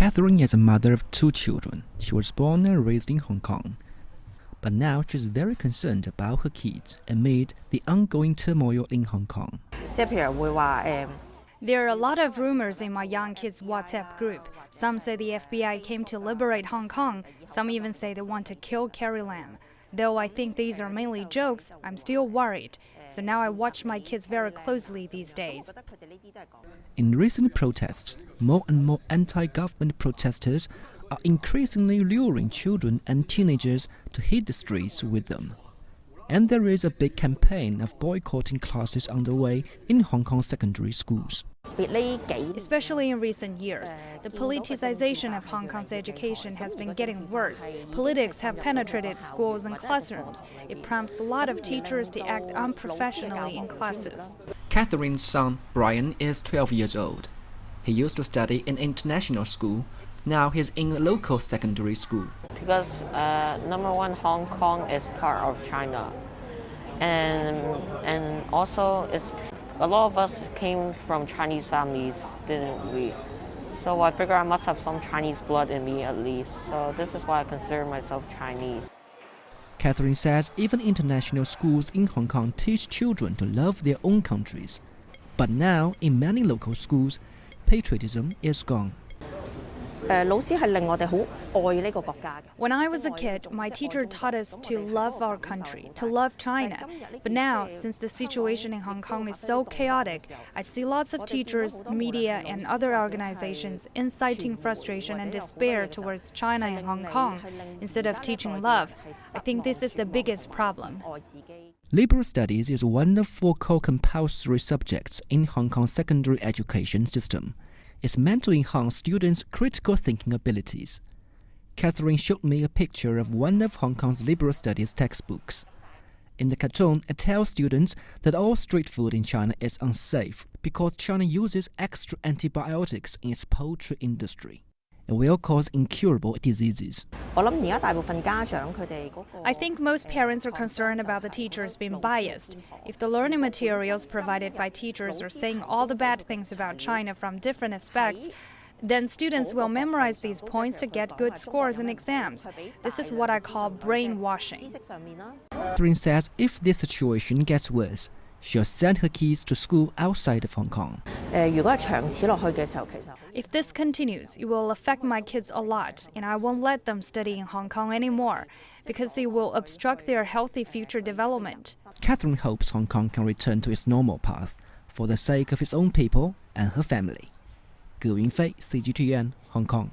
Catherine is a mother of 2 children. She was born and raised in Hong Kong. But now she's very concerned about her kids amid the ongoing turmoil in Hong Kong. There are a lot of rumors in my young kids' WhatsApp group. Some say the FBI came to liberate Hong Kong. Some even say they want to kill Carrie Lam. Though I think these are mainly jokes, I'm still worried. So now I watch my kids very closely these days. In recent protests, more and more anti-government protesters are increasingly luring children and teenagers to hit the streets with them. And there is a big campaign of boycotting classes underway in Hong Kong secondary schools. Especially in recent years, the politicization of Hong Kong's education has been getting worse. Politics have penetrated schools and classrooms. It prompts a lot of teachers to act unprofessionally in classes. Catherine's son, Brian, is 12 years old. He used to study in international school. Now he's in a local secondary school. Because number one, Hong Kong is part of China. And also a lot of us came from Chinese families, didn't we? So I figure I must have some Chinese blood in me at least. So this is why I consider myself Chinese. Catherine says even international schools in Hong Kong teach children to love their own countries. But now, in many local schools, patriotism is gone. When I was a kid, my teacher taught us to love our country, to love China. But now, since the situation in Hong Kong is so chaotic, I see lots of teachers, media, and other organizations inciting frustration and despair towards China and Hong Kong instead of teaching love. I think this is the biggest problem. Liberal studies is one of 4 core compulsory subjects in Hong Kong's secondary education system. It's meant to enhance students' critical thinking abilities. Catherine showed me a picture of one of Hong Kong's liberal studies textbooks. In the cartoon, it tells students that all street food in China is unsafe because China uses extra antibiotics in its poultry industry. It will cause incurable diseases. I think most parents are concerned about the teachers being biased. If the learning materials provided by teachers are saying all the bad things about China from different aspects, then students will memorize these points to get good scores in exams. This is what I call brainwashing. Catherine says if this situation gets worse, she'll send her kids to school outside of Hong Kong. If this continues, it will affect my kids a lot, and I won't let them study in Hong Kong anymore, because it will obstruct their healthy future development. Catherine hopes Hong Kong can return to its normal path for the sake of its own people and her family. Ge Yunfei, CGTN, Hong Kong.